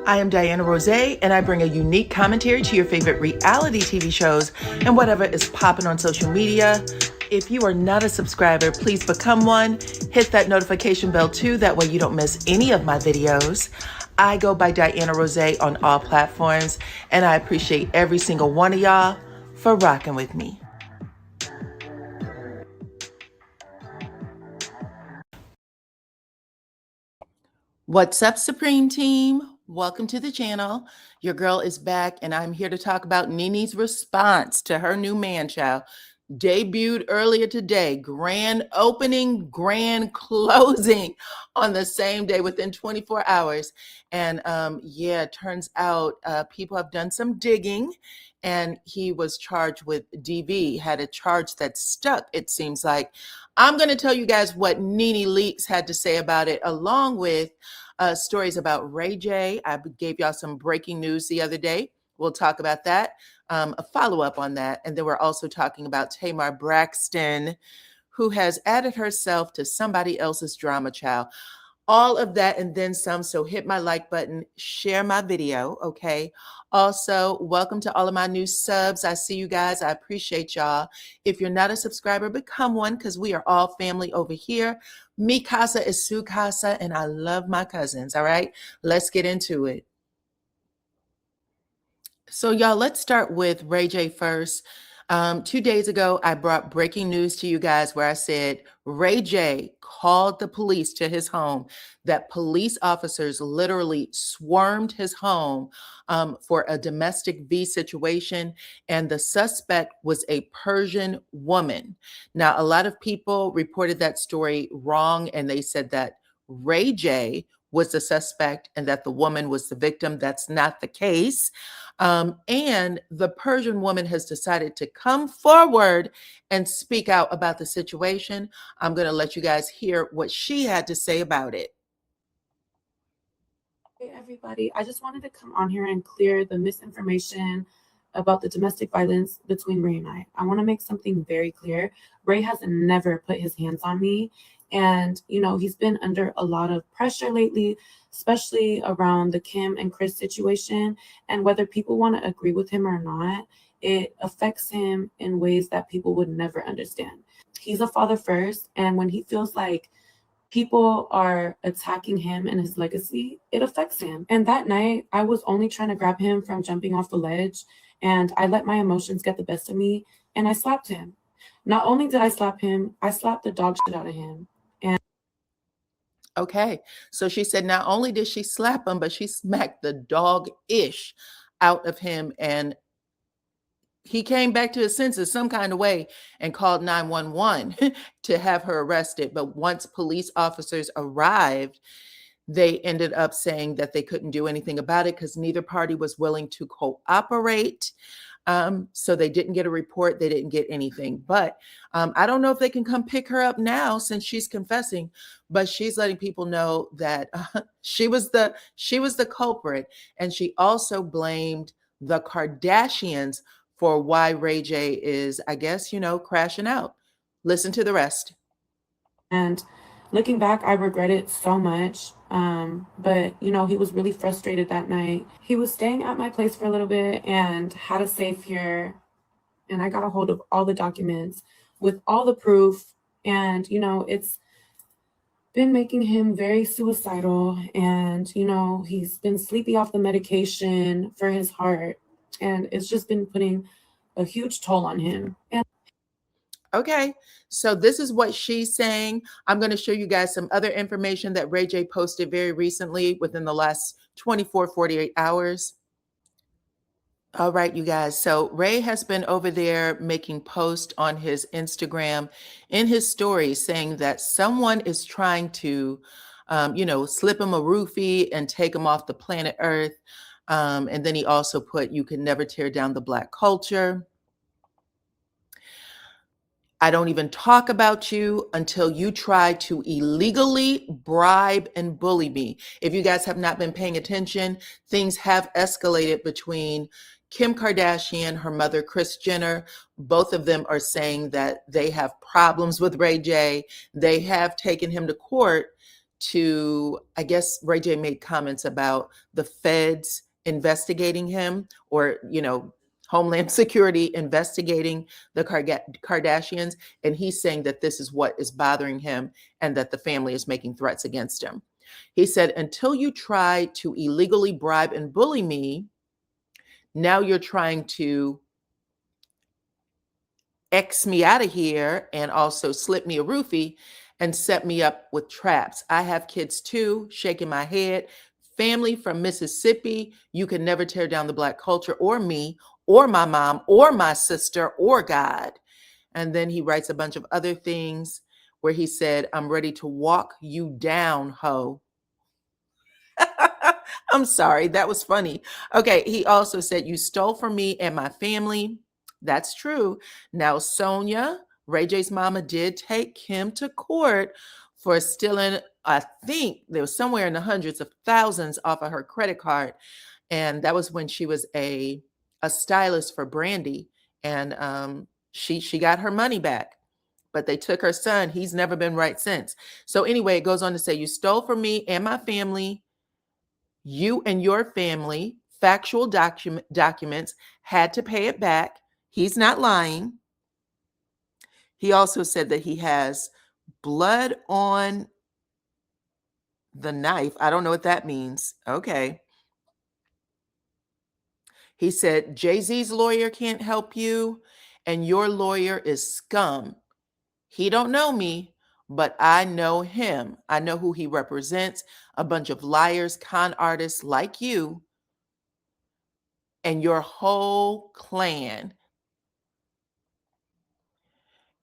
I am DYANAROZAY, and I bring a unique commentary to your favorite reality TV shows and whatever is popping on social media. If you are not a subscriber, please become one. Hit that notification bell too, that way you don't miss any of my videos. I go by DYANAROZAY on all platforms, and I appreciate every single one of y'all for rocking with me. What's up, Supreme Team? Welcome to the channel. Your girl is back, and I'm here to talk about Nene's response to her new man child. Debuted earlier today, grand opening, grand closing on the same day within 24 hours. And yeah, it turns out people have done some digging, and he was charged with DV, had a charge that stuck, it seems like. I'm going to tell you guys what Nene Leaks had to say about it, along with stories about Ray J. I gave y'all some breaking news the other day. We'll talk about that, a follow-up on that. And then we're also talking about Tamar Braxton, who has added herself to somebody else's drama child. All of that and then some. So hit my like button, share my video, okay? Also, welcome to all of my new subs. I see you guys. I appreciate y'all. If you're not a subscriber, become one, because we are all family over here. Mi casa is su casa, and I love my cousins, all right? Let's get into it. So y'all, let's start with Ray J first. 2 days ago, I brought breaking news to you guys where I said Ray J called the police to his home, that police officers literally swarmed his home for a domestic V situation, and the suspect was a Persian woman. Now, a lot of people reported that story wrong, and they said that Ray J was the suspect and that the woman was the victim. That's not the case. And the Persian woman has decided to come forward and speak out about the situation. I'm going to let you guys hear what she had to say about it. Hey everybody, I just wanted to come on here and clear the misinformation about the domestic violence between Ray and I. I want to make something very clear. Ray has never put his hands on me. And, you know, he's been under a lot of pressure lately, especially around the Kim and Chris situation. And whether people want to agree with him or not, it affects him in ways that people would never understand. He's a father first. And when he feels like people are attacking him and his legacy, it affects him. And that night, I was only trying to grab him from jumping off the ledge. And I let my emotions get the best of me. And I slapped him. Not only did I slap him, I slapped the dog shit out of him. Okay, so she said not only did she slap him, but she smacked the dog-ish out of him, and he came back to his senses some kind of way and called 911 to have her arrested. But once police officers arrived, they ended up saying that they couldn't do anything about it because neither party was willing to cooperate. So they didn't get a report. They didn't get anything. But I don't know if they can come pick her up now since she's confessing, but she's letting people know that she was the culprit. And she also blamed the Kardashians for why Ray J is, I guess, you know, crashing out. Listen to the rest. And looking back, I regret it so much. But, you know, he was really frustrated that night. He was staying at my place for a little bit and had a safe here. And I got a hold of all the documents with all the proof. And, you know, it's been making him very suicidal. And, you know, he's been sleepy off the medication for his heart. And it's just been putting a huge toll on him. And okay, so this is what she's saying. I'm going to show you guys some other information that Ray J posted very recently within the last 24, 48 hours. All right, you guys. So Ray has been over there making posts on his Instagram in his stories saying that someone is trying to, you know, slip him a roofie and take him off the planet Earth. And then he also put, "You can never tear down the Black culture. I don't even talk about you until you try to illegally bribe and bully me." If you guys have not been paying attention, things have escalated between Kim Kardashian, her mother, Kris Jenner. Both of them are saying that they have problems with Ray J. They have taken him to court to, I guess Ray J made comments about the feds investigating him, or, Homeland Security investigating the Kardashians. And he's saying that this is what is bothering him and that the family is making threats against him. He said, until you try to illegally bribe and bully me, now you're trying to X me out of here and also slip me a roofie and set me up with traps. I have kids too, shaking my head. Family from Mississippi. You can never tear down the Black culture or me or my mom or my sister or God. And then he writes a bunch of other things where he said, I'm ready to walk you down, ho. I'm sorry, that was funny. Okay, he also said, you stole from me and my family. That's true. Now, Sonia, Ray J's mama, did take him to court for stealing, I think there was somewhere in the hundreds of thousands off of her credit card. And that was when she was a stylist for Brandy. And she got her money back. But they took her son. He's never been right since. So anyway, it goes on to say, you stole from me and my family. You and your family, factual documents, had to pay it back. He's not lying. He also said that he has blood on the knife. I don't know what that means. Okay. He said, Jay-Z's lawyer can't help you, and your lawyer is scum. He don't know me, but I know him. I know who he represents, a bunch of liars, con artists like you and your whole clan.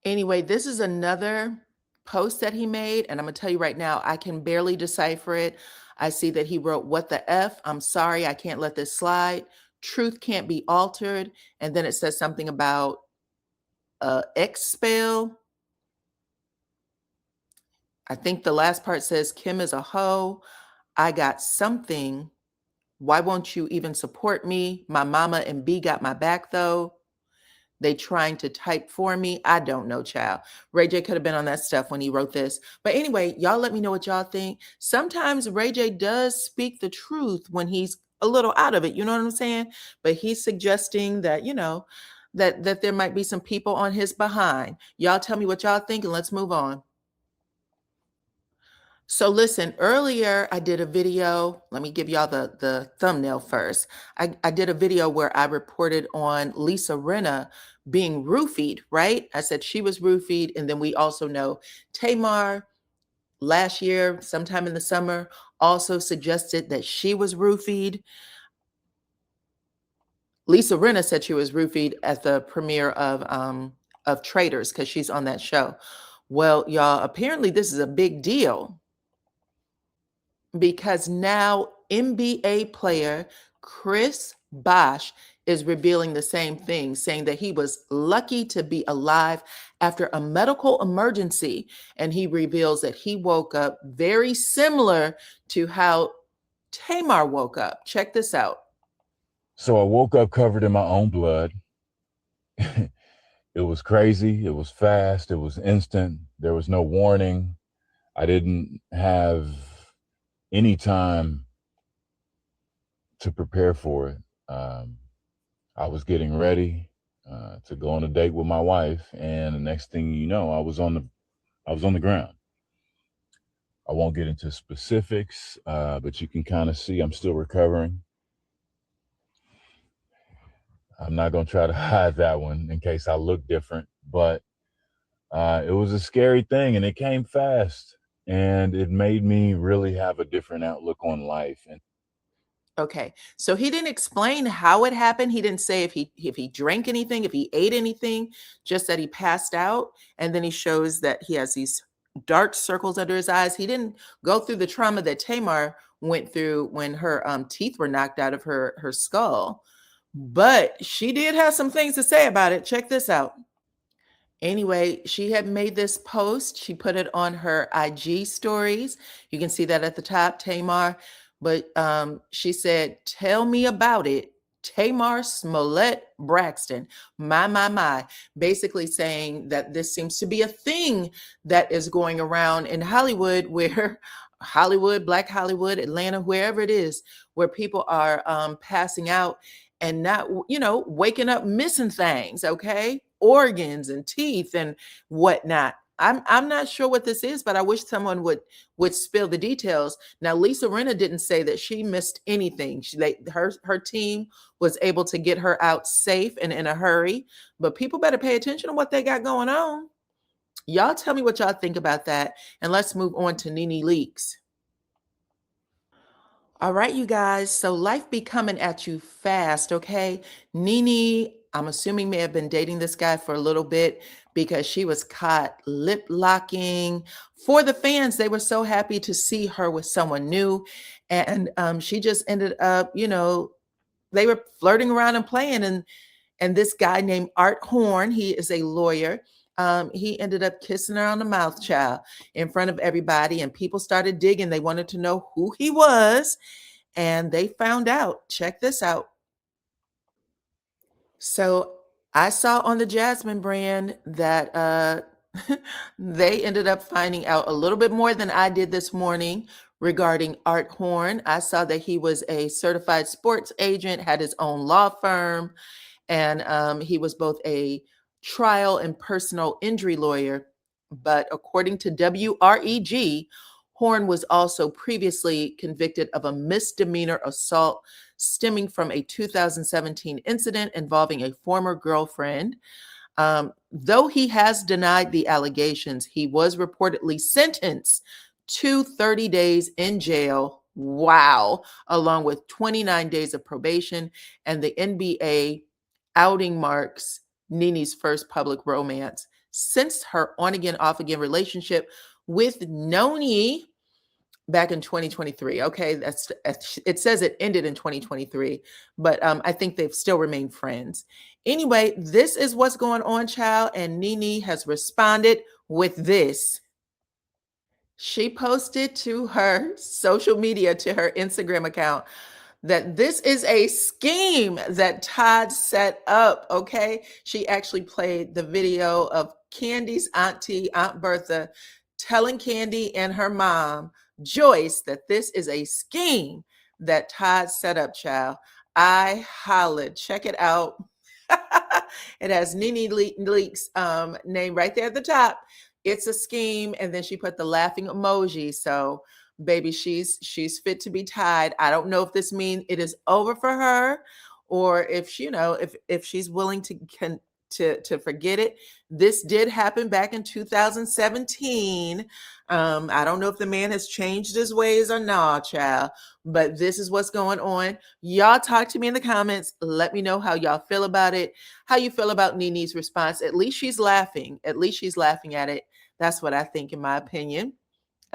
Anyway, this is another post that he made, and I'm going to tell you right now, I can barely decipher it. I see that he wrote, what the F? I'm sorry, I can't let this slide. Truth can't be altered. And then it says something about X spell. I think the last part says, Kim is a hoe. I got something. Why won't you even support me? My mama and B got my back, though. They trying to type for me. I don't know, child. Ray J could have been on that stuff when he wrote this. But anyway, y'all let me know what y'all think. Sometimes Ray J does speak the truth when he's a little out of it. You know what I'm saying? But he's suggesting that, that there might be some people on his behind. Y'all tell me what y'all think and let's move on. So listen, earlier I did a video. Let me give y'all the thumbnail first. I did a video where I reported on Lisa Rinna being roofied, right? I said she was roofied. And then we also know Tamar last year, sometime in the summer, also suggested that she was roofied. Lisa Rinna said she was roofied at the premiere of Traitors because she's on that show. Well, y'all, apparently this is a big deal, because now NBA player Chris Bosh is revealing the same thing, saying that he was lucky to be alive after a medical emergency. And he reveals that he woke up very similar to how Tamar woke up. Check this out. So I woke up covered in my own blood. It was crazy. It was fast. It was instant. There was no warning. I didn't have any time to prepare for it. I was getting ready to go on a date with my wife, and the next thing you know, I was on the ground. I won't get into specifics, but you can kind of see I'm still recovering. I'm not going to try to hide that one in case I look different, but it was a scary thing, and it came fast, and it made me really have a different outlook on life. And Okay, so he didn't explain how it happened. He didn't say if he drank anything, if he ate anything, just that he passed out. And then he shows that he has these dark circles under his eyes. He didn't go through the trauma that Tamar went through when her teeth were knocked out of her skull. But she did have some things to say about it. Check this out. Anyway, she had made this post. She put it on her IG stories. You can see that at the top, Tamar. But she said, tell me about it. Tamar Smollett Braxton. My. Basically saying that this seems to be a thing that is going around in Hollywood where Hollywood, Black Hollywood, Atlanta, wherever it is, where people are passing out and not, waking up missing things, okay? Organs and teeth and whatnot. I'm not sure what this is, but I wish someone would spill the details. Now, Lisa Rinna didn't say that she missed anything. Her team was able to get her out safe and in a hurry, but people better pay attention to what they got going on. Y'all tell me what y'all think about that, and let's move on to Nene Leaks. All right, you guys. So life be coming at you fast, okay? Nene, I'm assuming, may have been dating this guy for a little bit because she was caught lip locking. For the fans, they were so happy to see her with someone new. And she just ended up, they were flirting around and playing. And this guy named Art Horn, he is a lawyer. He ended up kissing her on the mouth, child, in front of everybody. And people started digging. They wanted to know who he was. And they found out. Check this out. So I saw on the Jasmine brand that they ended up finding out a little bit more than I did this morning regarding Art Horn. I saw that he was a certified sports agent, had his own law firm, and he was both a trial and personal injury lawyer. But according to WREG, Horn was also previously convicted of a misdemeanor assault stemming from a 2017 incident involving a former girlfriend. Though he has denied the allegations, he was reportedly sentenced to 30 days in jail. Wow. Along with 29 days of probation, and the NBA outing marks Nene's first public romance since her on again, off again relationship with Noni back in 2023. Okay, it says it ended in 2023, but I think they've still remained friends. Anyway, this is what's going on, child, and Nene has responded with this. She posted to her social media, to her Instagram account, that this is a scheme that Todd set up, okay? She actually played the video of Candy's auntie, Aunt Bertha, telling Candy and her mom, Joyce, that this is a scheme that Todd set up, child. I hollered. Check it out. It has Nene Leaks name right there at the top. It's a scheme, and then she put the laughing emoji. So baby, she's fit to be tied. I don't know if this means it is over for her, or if if she's willing to forget it. This did happen back in 2017. I don't know if the man has changed his ways or not, child, but this is what's going on. Y'all talk to me in the comments. Let me know how y'all feel about it, how you feel about Nene's response. At least she's laughing. At least she's laughing at it. That's what I think, in my opinion.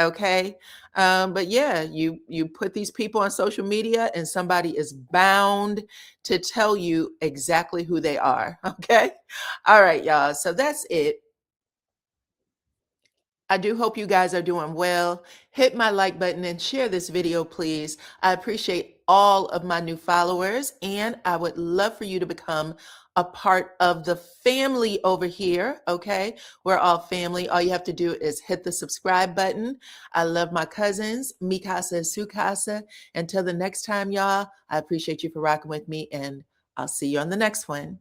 Okay. But yeah, you put these people on social media and somebody is bound to tell you exactly who they are. Okay. All right, y'all. So that's it. I do hope you guys are doing well. Hit my like button and share this video, please. I appreciate all of my new followers, and I would love for you to become a part of the family over here, okay? We're all family. All you have to do is hit the subscribe button. I love my cousins, mi casa and su casa. Until the next time, y'all, I appreciate you for rocking with me, and I'll see you on the next one.